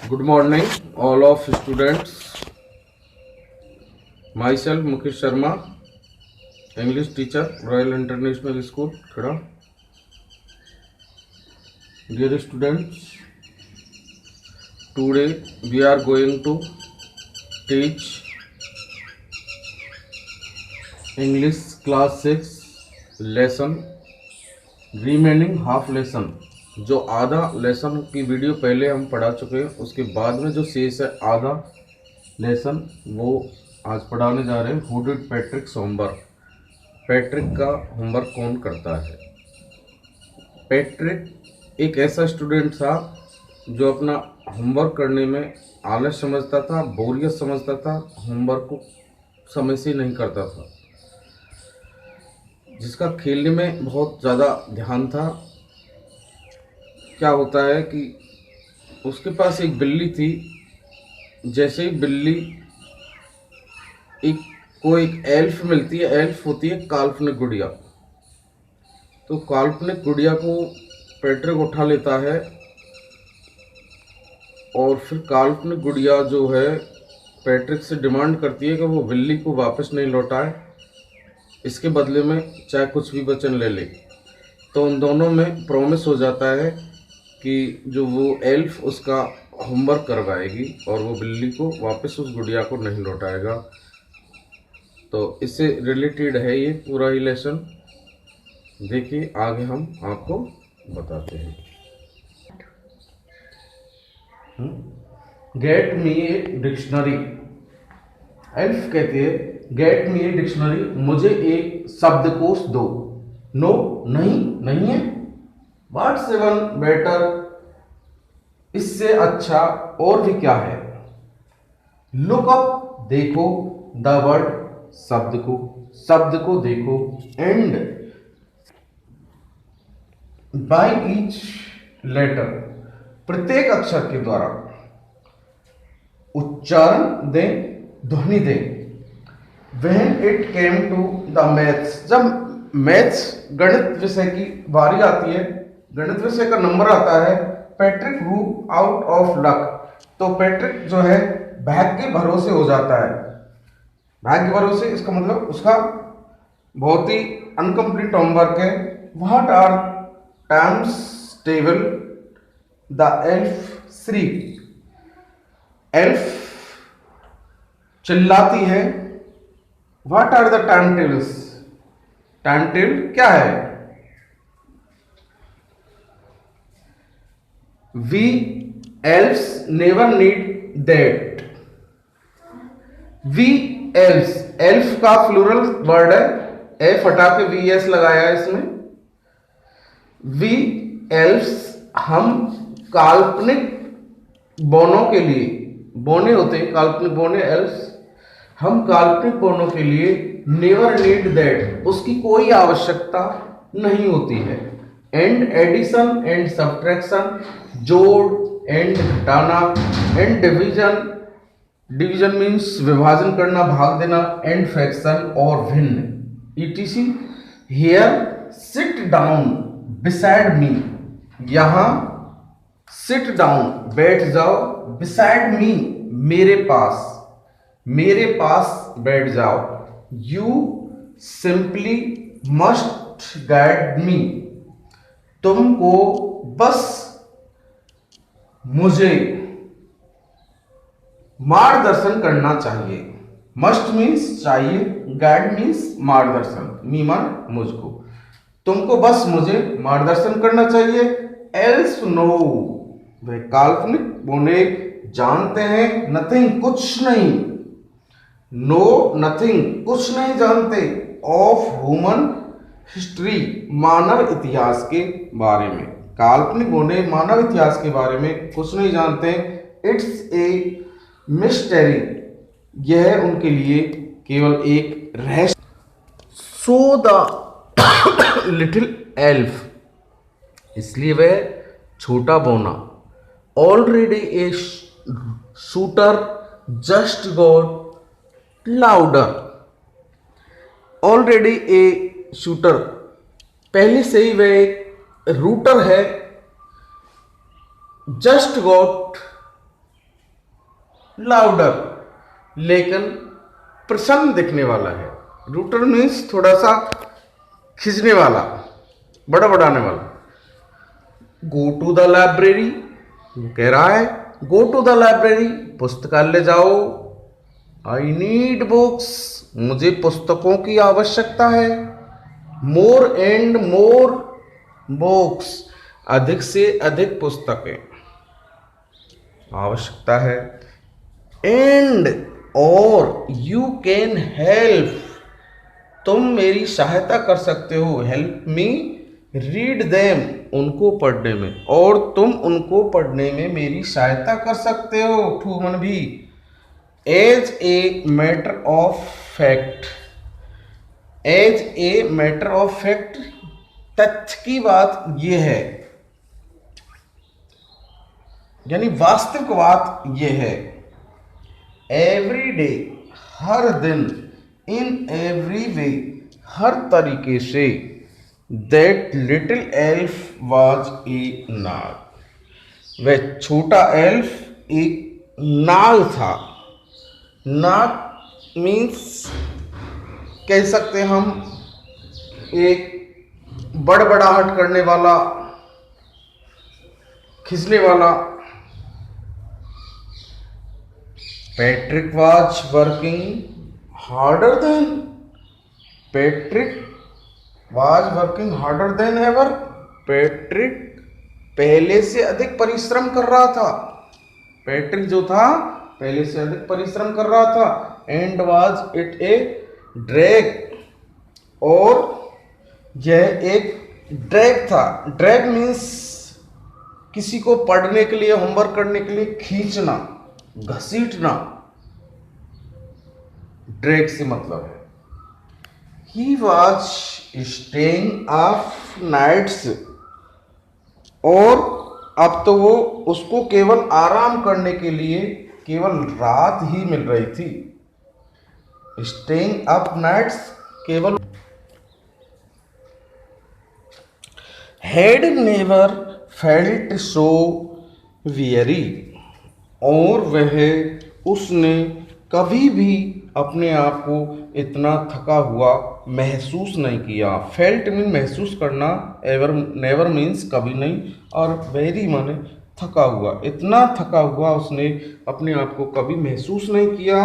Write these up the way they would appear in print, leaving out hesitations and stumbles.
Good morning, all of students. Myself Mukesh Sharma, English teacher, Royal International School, Khada. Dear students, today we are going to teach English class 6 lesson remaining half lesson. जो आधा lesson की video पहले हम पढ़ा चुके हैं, उसके बाद में जो शेष है आधा लेसन वो आज पढ़ाने जा रहे हैं. Who did पैट्रिक्स homework. पैट्रिक का होमवर्क कौन करता है. पैट्रिक एक ऐसा स्टूडेंट था जो अपना होमवर्क करने में आलस समझता था, बोरियत समझता था, होमवर्क को समय से नहीं करता था, जिसका खेलने में बहुत ज़्यादा ध्यान था. क्या होता है कि उसके पास एक बिल्ली थी. जैसे ही बिल्ली एक एल्फ मिलती है, एल्फ होती है काल्पनिक गुड़िया, तो काल्पनिक गुड़िया को पैट्रिक उठा लेता है और फिर काल्पनिक गुड़िया जो है पैट्रिक से डिमांड करती है कि वो बिल्ली को वापस नहीं लौटाए, इसके बदले में चाहे कुछ भी वचन ले ले. तो उन दोनों में प्रॉमिस हो जाता है कि जो वो एल्फ उसका होमवर्क करवाएगी और वो बिल्ली को वापस उस गुड़िया को नहीं लौटाएगा. तो इससे रिलेटेड है ये पूरा ही लेसन. देखिए आगे हम आपको बताते हैं. Get me a dictionary. Elf कहती है गेट मी ए डिक्शनरी, मुझे एक शब्दकोश दो. नो, नहीं है. व्हाट्स इवन बेटर, इससे अच्छा और भी क्या है. लुक अप, देखो. द वर्ड, शब्द को देखो. एंड बाय ईच लेटर, प्रत्येक अक्षर के द्वारा उच्चारण दें, ध्वनि दें. When it came to the maths, जब मैथ्स गणित विषय की बारी आती है, गणित विषय का नंबर आता है, Patrick Guru out of luck, तो पैट्रिक जो है भाग्य भरोसे हो जाता है. भाग्य भरोसे इसका मतलब उसका बहुत ही अनकम्प्लीट होमवर्क है. What are times table. The elf shriek, elf चिल्लाती है. What are the time tables, time table क्या है. We elves never need that. We elves, elf का फ्लूरल वर्ड है, एफ हटा के वी एस लगाया है इसमें. We elves, हम काल्पनिक बोनों के लिए, बोने होते हैं काल्पनिक बोने एल्व्स, हम काल्पनिक बोनों के लिए नेवर नीड दैट, उसकी कोई आवश्यकता नहीं होती है. एंड एडिशन एंड सब्ट्रैक्शन, जोड़ एंड घटाना. एंड डिवीजन मीन्स विभाजन करना, भाग देना. एंड फ्रैक्शन और भिन्न. Etc. Here sit down beside me, यहाँ सिट डाउन बैठ जाओ, बिसाइड मी मेरे पास बैठ जाओ. You simply must guide me, तुमको बस मुझे मार्गदर्शन करना चाहिए. मस्ट मीन्स चाहिए, गाइड मीन्स मार्गदर्शन, मी मान मुझको. तुमको बस मुझे मार्गदर्शन करना चाहिए. एल्स नो, वे काल्पनिक बोने जानते हैं. नथिंग, कुछ नहीं. नो नथिंग, कुछ नहीं जानते. ऑफ ह्यूमन हिस्ट्री, मानव इतिहास के बारे में. काल्पनिक बोने मानव इतिहास के बारे में कुछ नहीं जानते. इट्स ए मिस्टेरी, यह उनके लिए केवल एक रहस्य. सो द लिटिल एल्फ, इसलिए वह छोटा बोना. Already a shooter just got louder. Already a shooter, पहले से ही वह एक रूटर है. जस्ट गॉट लाउडर, लेकिन प्रसन्न दिखने वाला है। रूटर मीन्स थोड़ा सा खींचने वाला, बड़ा बढ़ाने वाला। गो टू द लाइब्रेरी, कह रहा है गो टू द लाइब्रेरी, पुस्तकालय जाओ। आई नीड बुक्स, मुझे पुस्तकों की आवश्यकता है। मोर एंड मोर बुक्स, अधिक से अधिक पुस्तकें आवश्यकता है। एंड और यू कैन हेल्प, तुम मेरी सहायता कर सकते हो। हेल्प मी रीड देम, उनको पढ़ने में, और तुम उनको पढ़ने में मेरी सहायता कर सकते हो। ठूमन भी। As a matter of fact, as a matter of fact, तथ्य की बात यह है, यानी वास्तविक बात यह है। एवरी डे, हर दिन। इन एवरी वे, हर तरीके से। That little elf was a nag, वह छोटा एल्फ एक नाग था। नाग मीन्स कह सकते हम एक बड़बड़ाहट करने वाला, खिंचने वाला। Patrick was working harder than, Patrick was working harder than ever, Patrick पहले से अधिक परिश्रम कर रहा था। पैट्रिक जो था पहले से अधिक परिश्रम कर रहा था। And was it A drag, और यह एक ड्रैग था। ड्रैग मीन्स किसी को पढ़ने के लिए, होमवर्क करने के लिए खींचना, घसीटना, ड्रैग से मतलब है। He was staying off nights, और अब तो वो उसको केवल आराम करने के लिए केवल रात ही मिल रही थी। स्टेइंग अप नाइट्स केवल। Had never felt so weary, और वह उसने कभी भी अपने आप को इतना थका हुआ महसूस नहीं किया। फेल्ट मीन महसूस करना, एवर नेवर मीन्स कभी नहीं, और वेरी माने थका हुआ। इतना थका हुआ उसने अपने आप को कभी महसूस नहीं किया।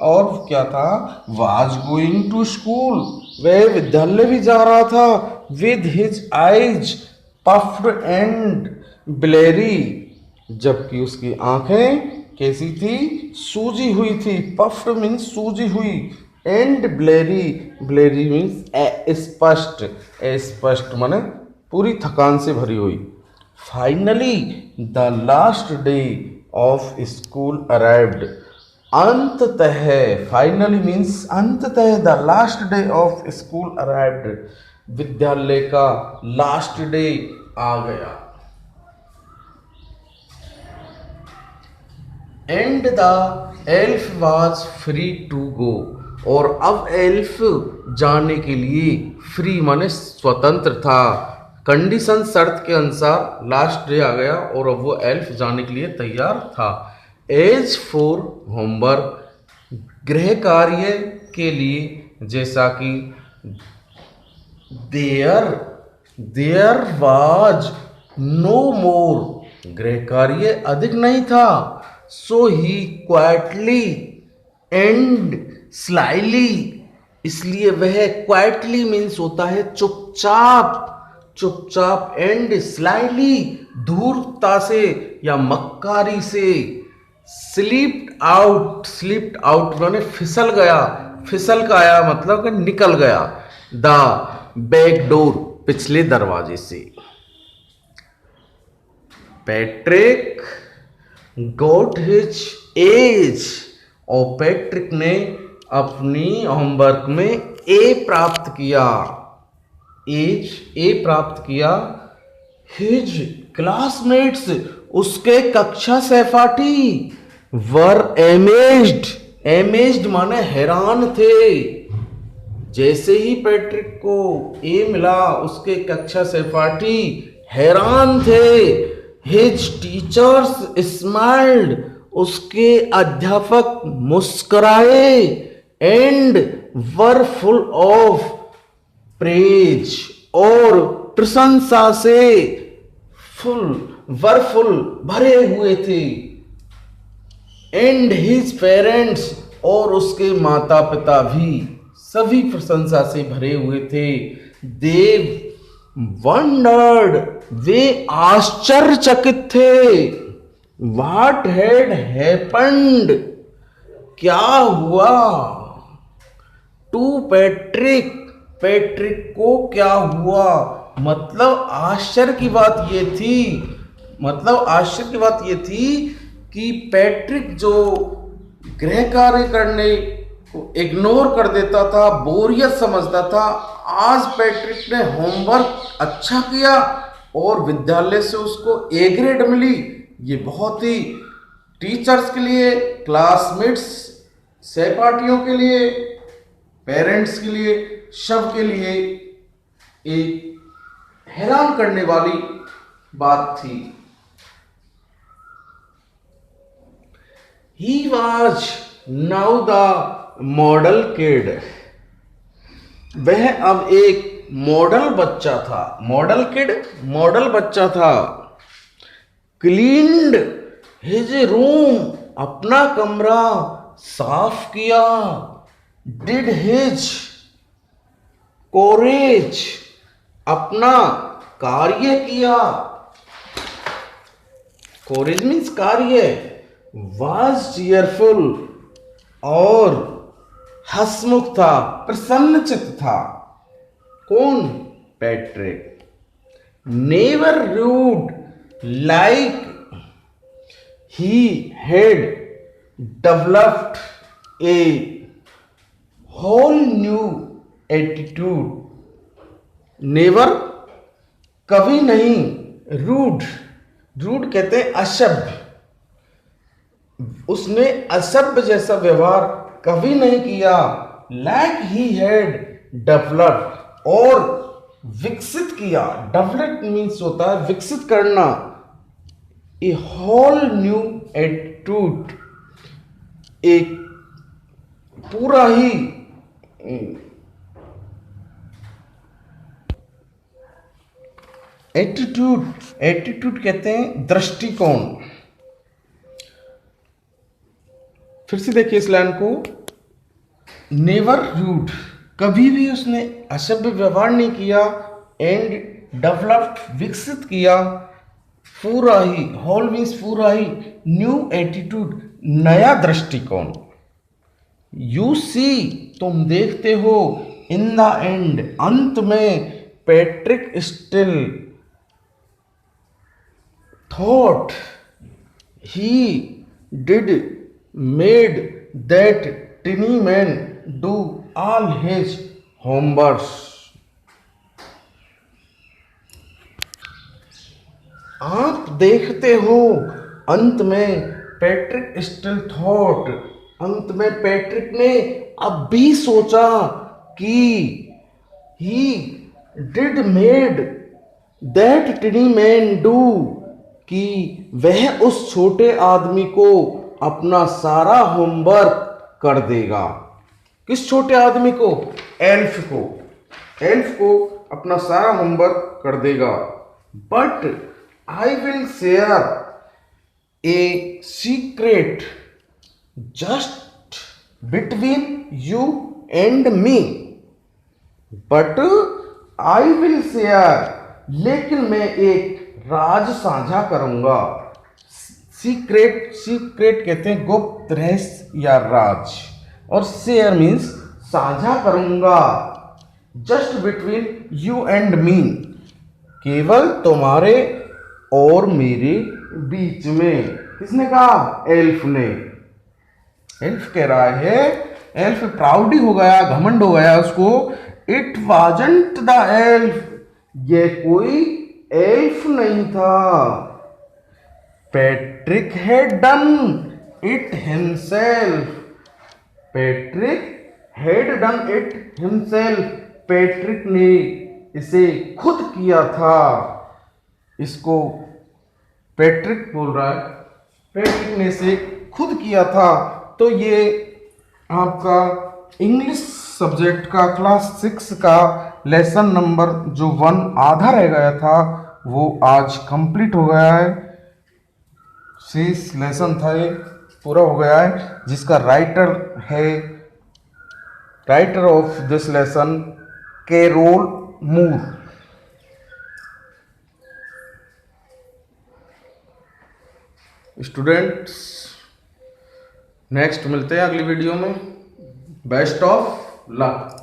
और क्या था, वाज गोइंग टू स्कूल, वह विद्यालय भी जा रहा था। With his eyes puffed and bleary, जबकि उसकी आंखें कैसी थी, सूजी हुई थी। पफ्ड मीन्स सूजी हुई, एंड ब्लेरी, ब्लेरी मीन्स स्पष्ट, स्पष्ट माने पूरी थकान से भरी हुई। Finally the last day of school arrived, अंततः, फाइनली मीन्स अंततः, the last day of school arrived, विद्यालय का लास्ट डे आ गया। And the elf was free to go, और अब एल्फ जाने के लिए फ्री माने स्वतंत्र था। कंडीशन, शर्त के अनुसार लास्ट डे आ गया और अब वो एल्फ जाने के लिए तैयार था। एज फॉर होमवर्क, गृह कार्य के लिए, जैसा कि देयर वाज नो मोर, गृह कार्य अधिक नहीं था। सो ही क्वाइटली एंड स्लाइली, इसलिए वह क्वाइटली मीन्स होता है चुपचाप, चुपचाप, एंड स्लाइली धूर्तता से या मक्कारी से। स्लिप्ड आउट माने फिसल गया, फिसल का आया मतलब कि निकल गया। द बैक डोर, पिछले दरवाजे से। पैट्रिक गॉट हिज एज, और पैट्रिक ने अपनी होमवर्क में ए प्राप्त किया। एज, ए प्राप्त किया। हिज क्लासमेट्स, उसके कक्षा सहपाठी, वर एमेज्ड, एमेज्ड माने हैरान थे। जैसे ही पैट्रिक को ए मिला, उसके कक्षा सहपाठी हैरान थे। हिज टीचर्स स्माइल्ड, उसके अध्यापक मुस्कुराए and were full of praise और प्रशंसा से फुल भरे हुए थे। एंड हिज पेरेंट्स और उसके माता पिता भी सभी प्रशंसा से भरे हुए थे। देव वंडर्ड वे आश्चर्यचकित थे। व्हाट हैड हैपेंड क्या हुआ। टू पैट्रिक पैट्रिक को क्या हुआ। मतलब आश्चर्य की बात ये थी कि पैट्रिक जो गृह कार्य करने को इग्नोर कर देता था, बोरियत समझता था, आज पैट्रिक ने होमवर्क अच्छा किया और विद्यालय से उसको ए ग्रेड मिली। ये बहुत ही टीचर्स के लिए, क्लासमेट्स, सहपाठियों के लिए, पेरेंट्स के लिए, सब के लिए एक हैरान करने वाली बात थी। He was now the model kid. वह अब एक मॉडल बच्चा था। मॉडल किड मॉडल बच्चा था। क्लीन्ड हिज रूम अपना कमरा साफ किया। डिड हिज कोरेज अपना कार्य किया। कोरेज मीन्स कार्य। वाज चीयरफुल और हंसमुख था, प्रसन्नचित्त था। कौन? Patrick. Never rude like he had developed a whole new attitude. Never कभी नहीं। रूड कहते हैं असभ्य। उसने असभ्य जैसा व्यवहार कभी नहीं किया। लाइक ही हैड डेवलप्ड और विकसित किया। डेवलप मीन्स होता है विकसित करना। ए होल न्यू एटीट्यूड एक पूरा ही एटीट्यूड कहते हैं दृष्टिकोण। फिर से देखिए इस लाइन को। नेवर रूड कभी भी उसने असभ्य व्यवहार नहीं किया। एंड डेवलप्ड विकसित किया। पूरा ही, होल मीन्स पूरा ही, न्यू एटीट्यूड नया दृष्टिकोण। यू सी तुम देखते हो, इन द एंड अंत में, Patrick still thought he did made that tiny man do all his homework. आप देखते हो अंत में, पैट्रिक स्टिल थॉट अंत में पैट्रिक ने अब भी सोचा कि he did made that tiny man do कि वह उस छोटे आदमी को अपना सारा होमवर्क कर देगा। किस छोटे आदमी को? एल्फ को। एल्फ को अपना सारा होमवर्क कर देगा। But I will share a secret just between you and me. But I will share, लेकिन मैं एक राज साझा करूंगा। सीक्रेट कहते हैं गुप्त, रहस्य या राज। और शेयर मीन्स साझा करूंगा। Just between you and me, केवल तुम्हारे और मेरे बीच में। किसने कहा? एल्फ ने। एल्फ कह रहा है, एल्फ प्राउड हो गया, घमंड हो गया उसको। इट वाजंट द एल्फ, ये कोई एल्फ नहीं था। Patrick had done it himself. Patrick had done it himself, Patrick ने इसे खुद किया था। इसको पैट्रिक बोल रहा है, पैट्रिक ने इसे खुद किया था। तो ये आपका इंग्लिश सब्जेक्ट का क्लास 6 का लेसन नंबर जो 1 आधा रह गया था वो आज कंप्लीट हो गया है। शेष लेसन था ये पूरा हो गया है, जिसका writer of this lesson Carol Moore. Students next मिलते हैं अगली वीडियो में। Best of luck.